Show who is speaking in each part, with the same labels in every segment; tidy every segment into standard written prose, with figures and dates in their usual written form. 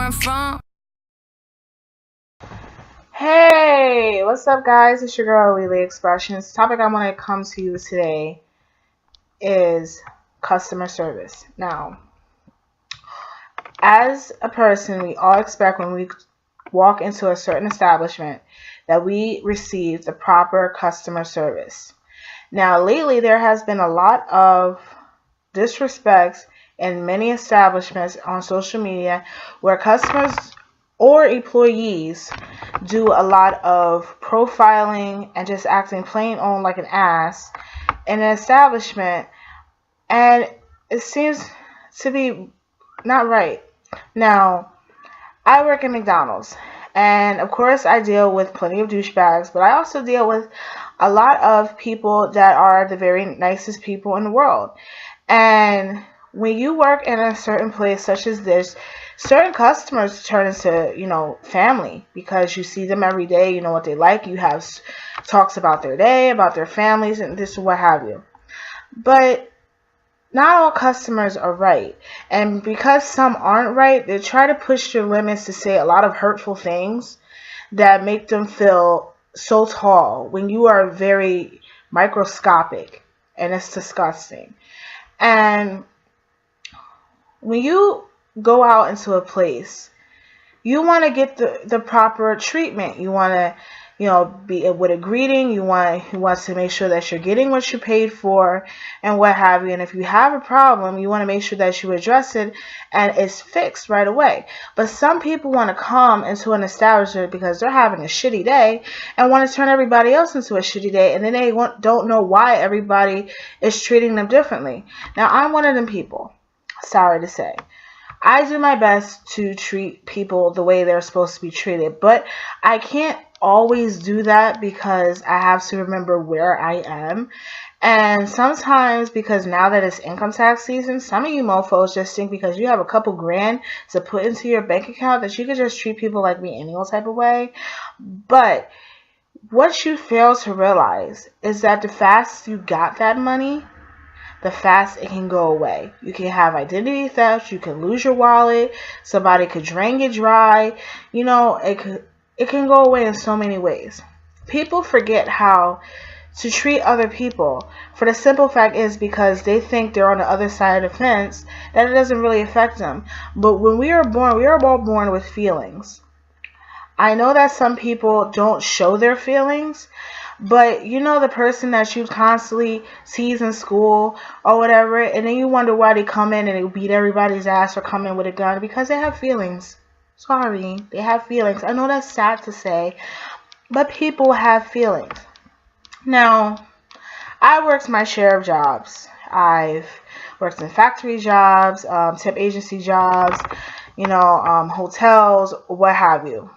Speaker 1: run from.
Speaker 2: Hey, what's up, guys? It's your girl, Lily Expressions. The topic I want to come to you today is customer service. Now, as a person, we all expect when we walk into a certain establishment that we receive the proper customer service. Now, lately, there has been a lot of disrespect in many establishments on social media where customers or employees do a lot of profiling and just acting plain on like an ass in an establishment, and it seems to be not right. Now, I work at McDonald's, and of course I deal with plenty of douchebags, but I also deal with a lot of people that are the very nicest people in the world. And when you work in a certain place such as this, certain customers turn into, family, because you see them every day, you know what they like, you have talks about their day, about their families, and this and what have you. But not all customers are right. And because some aren't right, they try to push their limits to say a lot of hurtful things that make them feel so tall when you are very microscopic, and it's disgusting. And when you go out into a place, you want to get the proper treatment. You want to, be with a greeting. You want to make sure that you're getting what you paid for and what have you. And if you have a problem, you want to make sure that you address it and it's fixed right away. But some people want to come into an establishment because they're having a shitty day and want to turn everybody else into a shitty day, and then they don't know why everybody is treating them differently. Now, I'm one of them people. Sorry to say. I do my best to treat people the way they're supposed to be treated, but I can't always do that because I have to remember where I am. And sometimes, because now that it's income tax season, some of you mofos just think because you have a couple grand to put into your bank account that you can just treat people like me any old type of way. But what you fail to realize is that the faster you got that money, the fast it can go away. You can have identity theft, you can lose your wallet, somebody could drain you dry, it can go away in so many ways. People forget how to treat other people, for the simple fact is because they think they're on the other side of the fence, that it doesn't really affect them. But when we are all born with feelings. I know that some people don't show their feelings, but the person that you constantly tease in school or whatever, and then you wonder why they come in and they beat everybody's ass or come in with a gun, because they have feelings. Sorry, they have feelings. I know that's sad to say, but people have feelings. Now, I worked my share of jobs. I've worked in factory jobs, temp agency jobs, hotels, what have you.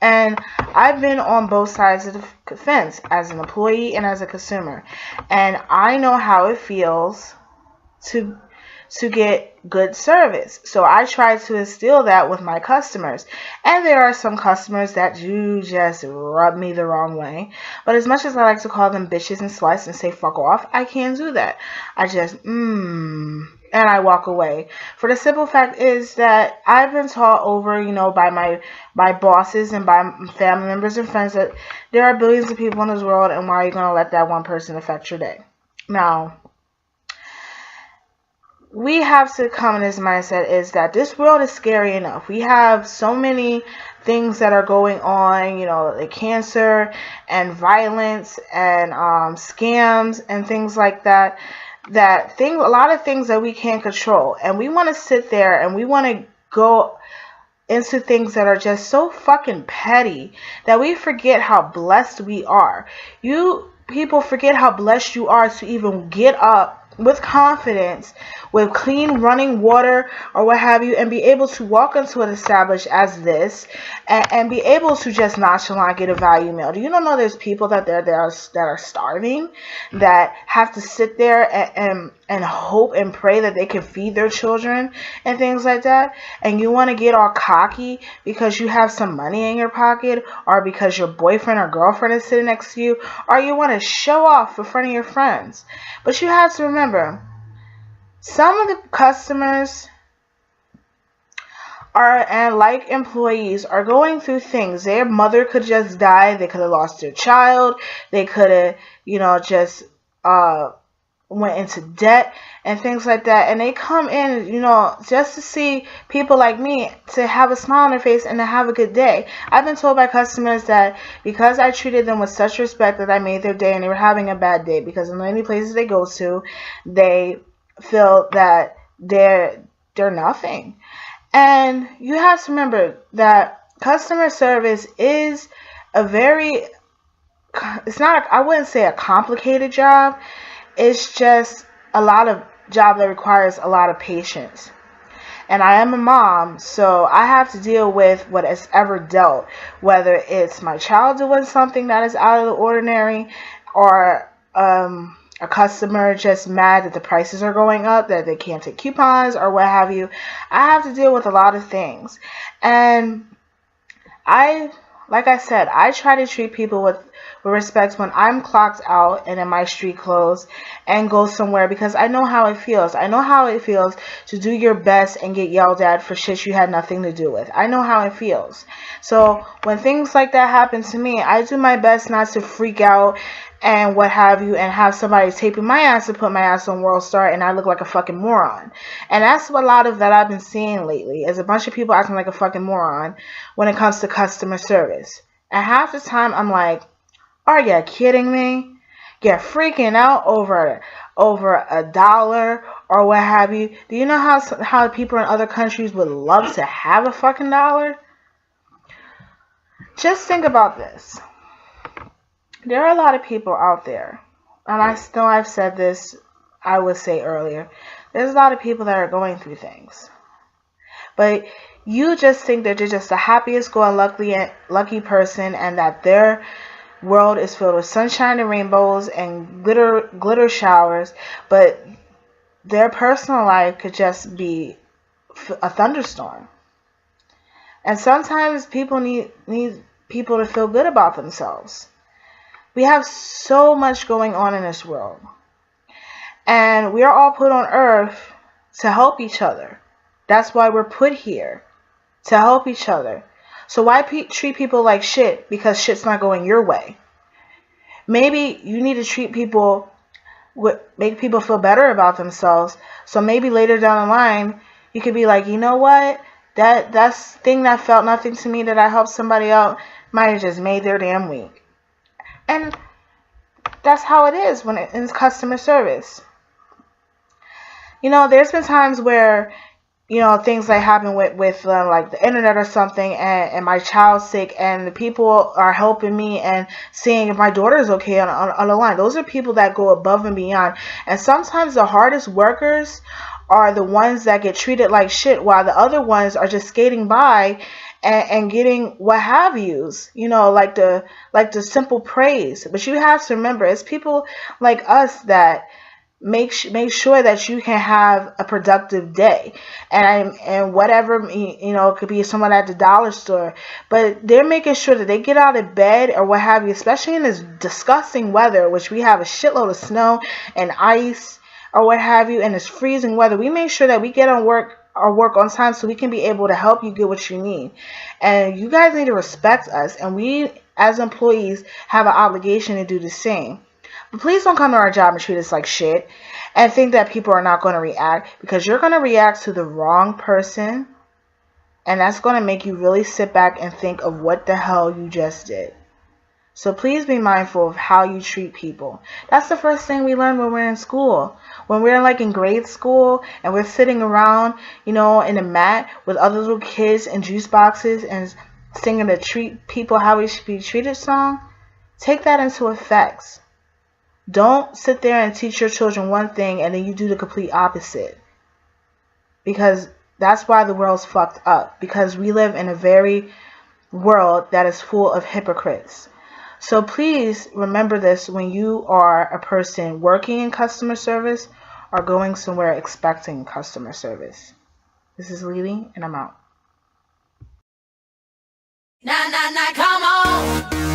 Speaker 2: And I've been on both sides of the fence as an employee and as a consumer. And I know how it feels to get good service. So I try to instill that with my customers. And there are some customers that do just rub me the wrong way. But as much as I like to call them bitches and sluts and say fuck off, I can't do that. I just, and I walk away. For the simple fact is that I've been taught over, by my bosses and by family members and friends that there are billions of people in this world, and why are you going to let that one person affect your day? Now, we have to come in this mindset is that this world is scary enough. We have so many things that are going on, like cancer and violence and scams and things like that. A lot of things that we can't control, and we want to sit there and we want to go into things that are just so fucking petty that we forget how blessed we are. You people forget how blessed you are to even get up with confidence, with clean running water or what have you, and be able to walk into an establishment as this and be able to just nonchalant get a value meal. Do you know there's people that are starving, that have to sit there and hope and pray that they can feed their children and things like that, and you want to get all cocky because you have some money in your pocket, or because your boyfriend or girlfriend is sitting next to you, or you want to show off in front of your friends. But you have to remember, some of the customers are, and like employees, are going through things. Their mother could just die. They could have lost their child. They could have, just went into debt and things like that. And they come in, just to see people like me, to have a smile on their face and to have a good day. I've been told by customers that because I treated them with such respect, that I made their day, and they were having a bad day, because in many places they go to, they feel that they're nothing. And you have to remember that customer service is it's not, I wouldn't say a complicated job. It's just a lot of job that requires a lot of patience. And I am a mom, so I have to deal with what is ever dealt, whether it's my child doing something that is out of the ordinary, or a customer just mad that the prices are going up, that they can't take coupons, or what have you. I have to deal with a lot of things. And like I said, I try to treat people with respect when I'm clocked out and in my street clothes and go somewhere, because I know how it feels. I know how it feels to do your best and get yelled at for shit you had nothing to do with. I know how it feels. So when things like that happen to me, I do my best not to freak out and what have you, and have somebody taping my ass to put my ass on World Star and I look like a fucking moron. And that's a lot of that I've been seeing lately, is a bunch of people acting like a fucking moron when it comes to customer service. And half the time I'm like, are you kidding me? You're freaking out over $1 or what have you. Do you know how people in other countries would love to have a fucking dollar? Just think about this. There are a lot of people out there, and I know I've said this, I would say earlier, there's a lot of people that are going through things. But you just think that you're just the happiest lucky person, and that their world is filled with sunshine and rainbows and glitter showers, but their personal life could just be a thunderstorm. And sometimes people need people to feel good about themselves. We have so much going on in this world, and we are all put on earth to help each other. That's why we're put here, to help each other. So why treat people like shit because shit's not going your way? Maybe you need to treat people, make people feel better about themselves. So maybe later down the line, you could be like, you know what? That's thing that felt nothing to me, that I helped somebody out, might have just made their damn week. And that's how it is when it's customer service. There's been times where, things like happen with like the internet or something, and my child's sick, and the people are helping me and seeing if my daughter is okay on the line. Those are people that go above and beyond. And sometimes the hardest workers are the ones that get treated like shit, while the other ones are just skating by and getting what have yous, like the simple praise. But you have to remember, it's people like us that make sure that you can have a productive day, and whatever, it could be someone at the dollar store, but they're making sure that they get out of bed or what have you, especially in this disgusting weather, which we have a shitload of snow and ice or what have you, and it's freezing weather. We make sure that we get on work on time so we can be able to help you get what you need. And you guys need to respect us, and we as employees have an obligation to do the same. But please don't come to our job and treat us like shit and think that people are not going to react, because you're going to react to the wrong person, and that's going to make you really sit back and think of what the hell you just did. So please be mindful of how you treat people. That's the first thing we learn when we're in school. When we're in grade school and we're sitting around, in a mat with other little kids and juice boxes and singing the treat people how we should be treated song, take that into effect. Don't sit there and teach your children one thing and then you do the complete opposite. Because that's why the world's fucked up. Because we live in a very world that is full of hypocrites. So please remember this when you are a person working in customer service or going somewhere expecting customer service. This is Lily, and I'm out.
Speaker 1: Nah, come on.